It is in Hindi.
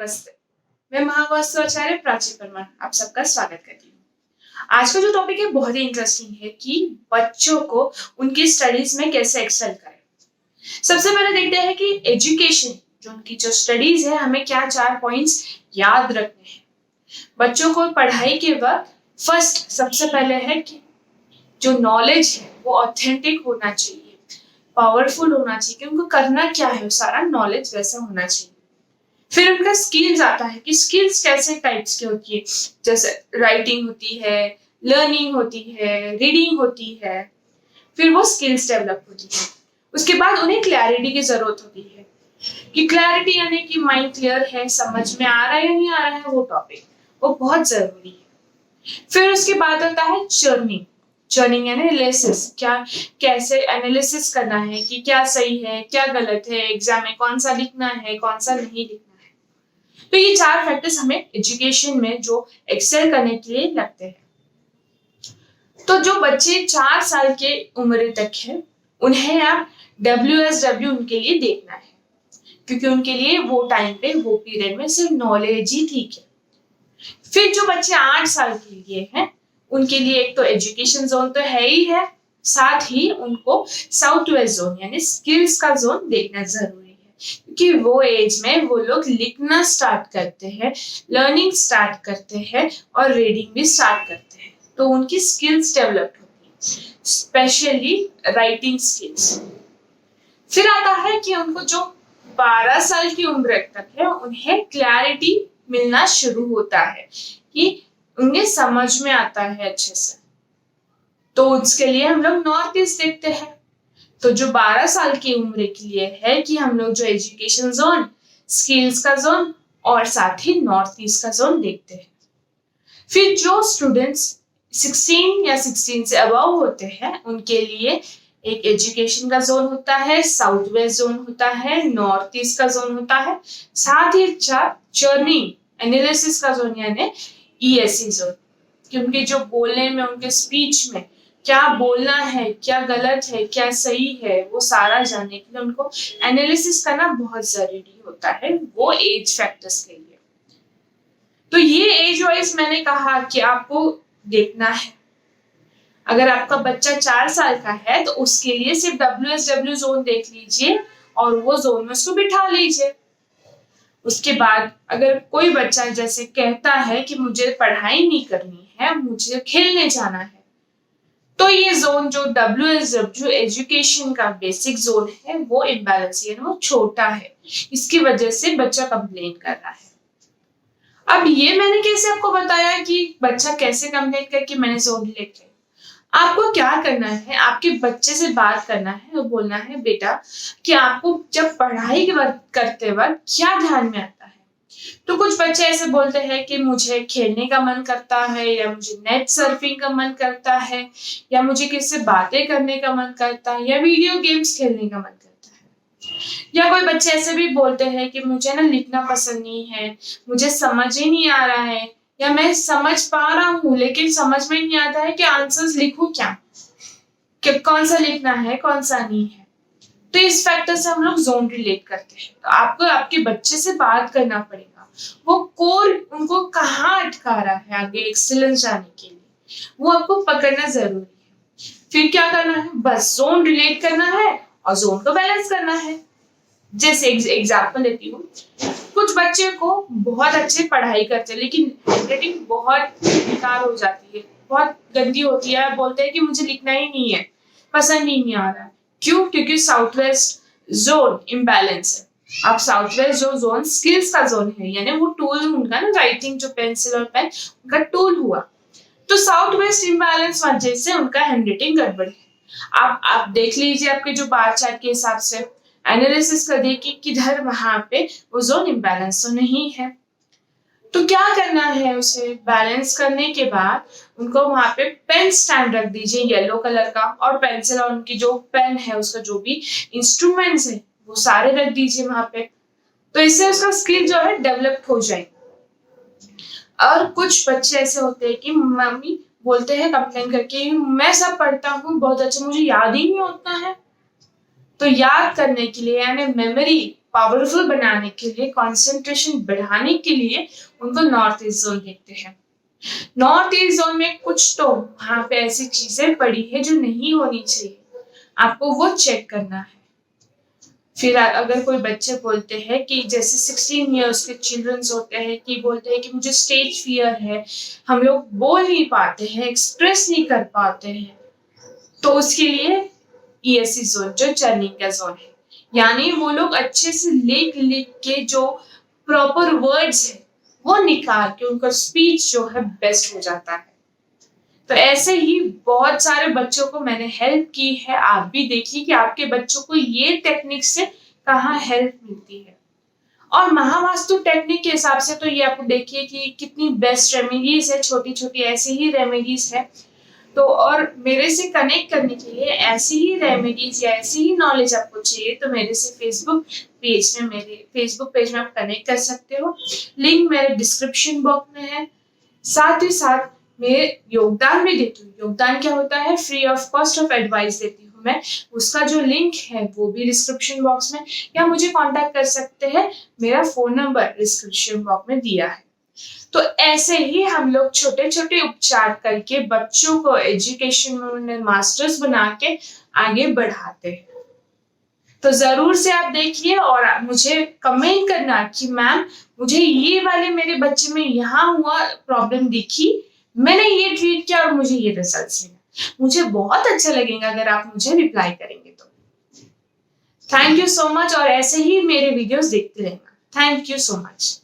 नमस्ते। मैं महावास्तुआचार्य प्राची परमार आप सबका स्वागत करती हूँ। आज का जो टॉपिक है बहुत ही इंटरेस्टिंग है कि बच्चों को उनकी स्टडीज में कैसे एक्सेल करें। सबसे पहले देखते हैं कि एजुकेशन जो उनकी जो स्टडीज है हमें क्या 4 पॉइंट्स याद रखने हैं। बच्चों को पढ़ाई के वक्त फर्स्ट सबसे पहले है कि जो नॉलेज है वो ऑथेंटिक होना चाहिए, पावरफुल होना चाहिए कि उनको करना क्या है, सारा नॉलेज वैसा होना चाहिए। फिर उनका स्किल्स आता है कि स्किल्स कैसे टाइप्स की होती है, जैसे राइटिंग होती है, लर्निंग होती है, रीडिंग होती है। फिर वो स्किल्स डेवलप होती है। उसके बाद उन्हें क्लैरिटी की जरूरत होती है कि क्लैरिटी यानी कि माइंड क्लियर है, समझ में आ रहा है या नहीं आ रहा है वो टॉपिक, वो बहुत जरूरी है। फिर उसके बाद आता है जर्निंग। जर्निंग यानी एनालिसिस, क्या कैसे एनालिसिस करना है कि क्या सही है क्या गलत है, एग्जाम में कौन सा लिखना है कौन सा नहीं लिखना। तो ये 4 फैक्टर्स हमें एजुकेशन में जो एक्सेल करने के लिए लगते हैं। तो जो बच्चे 4 साल के उम्र तक है उन्हें आप WSW उनके लिए देखना है, क्योंकि उनके लिए वो टाइम पे वो पीरियड में सिर्फ नॉलेज ही ठीक है। फिर जो बच्चे 8 साल के लिए हैं उनके लिए एक तो एजुकेशन जोन तो है ही है, साथ ही उनको साउथ वेस्ट जोन यानी स्किल्स का जोन देखना जरूरी, क्योंकि वो एज में वो लोग लिखना स्टार्ट करते हैं, लर्निंग स्टार्ट करते हैं और रीडिंग भी स्टार्ट करते हैं। तो उनकी स्किल्स डेवलप होती है, स्पेशली राइटिंग स्किल्स। फिर आता है कि उनको जो 12 साल की उम्र तक है उन्हें क्लैरिटी मिलना शुरू होता है कि उन्हें समझ में आता है अच्छे से। तो उसके लिए हम लोग नॉर्थ ईस्ट देखते हैं। तो जो 12 साल की उम्र के लिए है कि हम लोग जो एजुकेशन जोन, स्किल्स का जोन और साथ ही नॉर्थ ईस्ट का जोन देखते हैं। फिर जो स्टूडेंट्स 16 या 16 से अबव होते हैं उनके लिए एक एजुकेशन का जोन होता है, साउथ वेस्ट जोन होता है, नॉर्थ ईस्ट का जोन होता है, साथ ही जर्नी एनालिसिस का जोन यानी ESE जोन, क्योंकि जो बोलने में उनके स्पीच में क्या बोलना है, क्या गलत है, क्या सही है, वो सारा जानने के लिए उनको एनालिसिस करना बहुत जरूरी होता है वो एज फैक्टर्स के लिए। तो ये एज वाइज मैंने कहा कि आपको देखना है। अगर आपका बच्चा 4 साल का है तो उसके लिए सिर्फ WSW जोन देख लीजिए और वो जोन में उसको बिठा लीजिए। उसके बाद अगर कोई बच्चा जैसे कहता है कि मुझे पढ़ाई नहीं करनी है, मुझे खेलने जाना है, तो ये जोन जो WSW एजुकेशन का बेसिक जोन है वो इम्बैलेंस है, वो छोटा है, इसकी वजह से बच्चा कंप्लेन कर रहा है। अब ये मैंने कैसे आपको बताया कि बच्चा कैसे कंप्लेन करके मैंने जोन डिलीट किया। आपको क्या करना है, आपके बच्चे से बात करना है और बोलना है बेटा कि आपको जब पढ़ाई करते वक्त क्या ध्यान में आता है। तो कुछ बच्चे ऐसे बोलते हैं कि मुझे खेलने का मन करता है, या मुझे नेट सर्फिंग का मन करता है, या मुझे किससे बातें करने का मन करता है, या वीडियो गेम्स खेलने का मन करता है। या कोई बच्चे ऐसे भी बोलते हैं कि मुझे ना लिखना पसंद नहीं है, मुझे समझ ही नहीं आ रहा है, या मैं समझ पा रहा हूँ लेकिन समझ में नहीं आता है कि आंसर्स लिखूं क्या, कि कौन सा लिखना है कौन सा नहीं है। तो इस फैक्टर से हम लोग जोन रिलेट करते हैं। तो आपको आपके बच्चे से बात करना पड़ेगा, वो कोर उनको कहाँ अटका रहा है आगे एक्सीलेंस जाने के लिए, वो आपको पकड़ना जरूरी है। फिर क्या करना है, बस जोन रिलेट करना है और जोन को बैलेंस करना है। जैसे एग्जाम्पल लेती हूँ, कुछ बच्चे को बहुत अच्छे पढ़ाई करते हैं लेकिन हैंडराइटिंग बहुत बेकार हो जाती है, बहुत गंदी होती है, बोलते हैं कि मुझे लिखना ही नहीं है, पसंद ही नहीं आ रहा है। क्यों? क्योंकि साउथ वेस्ट जोन इम्बैलेंस है। अब साउथ वेस्ट जो जोन स्किल्स का जोन है, यानी वो टूल उनका ना, राइटिंग जो पेंसिल और पेन उनका टूल हुआ, तो साउथ वेस्ट इम्बैलेंस वजह से उनका हैंडराइटिंग गड़बड़ है। आप देख लीजिए आपके जो बार चार्ट के हिसाब से एनालिसिस कर दिए कि किधर वहां पे वो जोन इम्बैलेंस तो नहीं है। तो क्या करना है, उसे बैलेंस करने के बाद उनको वहां पे पेन स्टैंड रख दीजिए येलो कलर का, और पेंसिल और उनकी जो पेन है उसका जो भी इंस्ट्रूमेंट्स है वो सारे रख दीजिए वहां पे। तो इससे उसका स्किल जो है डेवलप हो जाएगी। और कुछ बच्चे ऐसे होते हैं कि मम्मी बोलते हैं कंप्लेन करके, मैं सब पढ़ता हूँ बहुत अच्छा, मुझे याद ही नहीं होता है। तो याद करने के लिए यानी मेमोरी पावरफुल बनाने के लिए, कंसंट्रेशन बढ़ाने के लिए उनको नॉर्थ ईस्ट जोन देखते हैं। नॉर्थ ईस्ट जोन में कुछ तो वहां पे ऐसी चीजें पड़ी है जो नहीं होनी चाहिए, आपको वो चेक करना है। फिर अगर कोई बच्चे बोलते हैं कि जैसे 16 इयर्स के चिल्ड्रंस होते हैं कि बोलते हैं कि मुझे स्टेज फियर है, हम लोग बोल नहीं पाते हैं, एक्सप्रेस नहीं कर पाते हैं, तो उसके लिए ESE जोन जो चर्निंग का जोन है, यानी वो लोग अच्छे से लिख लिख के जो प्रॉपर वर्ड्स है वो निकाल के उनका स्पीच जो है बेस्ट हो जाता है। तो ऐसे ही बहुत सारे बच्चों को मैंने हेल्प की है, आप भी देखिए कि आपके बच्चों को ये टेक्निक से कहाँ हेल्प मिलती है। और महावास्तु टेक्निक के हिसाब से तो ये आपको देखिए कि कितनी बेस्ट रेमेडीज है, छोटी छोटी ऐसी ही रेमेडीज है। तो और मेरे से कनेक्ट करने के लिए ऐसी ही रेमेडीज या ऐसी ही नॉलेज आपको चाहिए तो मेरे से मेरे फेसबुक पेज में आप कनेक्ट कर सकते हो, लिंक मेरे डिस्क्रिप्शन बॉक्स में है। साथ ही साथ मैं योगदान भी देती हूँ। योगदान क्या होता है? Free of cost of advice देती हूँ मैं, उसका जो लिंक है वो भी डिस्क्रिप्शन बॉक्स में, या मुझे कांटेक्ट कर सकते हैं, मेरा फोन नंबर डिस्क्रिप्शन बॉक्स में दिया है। तो ऐसे ही हम लोग छोटे छोटे उपचार करके बच्चों को एजुकेशन में मास्टर्स बना के आगे बढ़ाते हैं। तो जरूर से आप देखिए और मुझे कमेंट करना कि मैम मुझे ये वाले मेरे बच्चे में यहाँ हुआ प्रॉब्लम दिखी, मैंने ये ट्रीट किया और मुझे ये रिजल्ट्स मिला। मुझे बहुत अच्छा लगेगा अगर आप मुझे रिप्लाई करेंगे तो। थैंक यू सो मच और ऐसे ही मेरे वीडियोस देखते रहना। Thank you so much.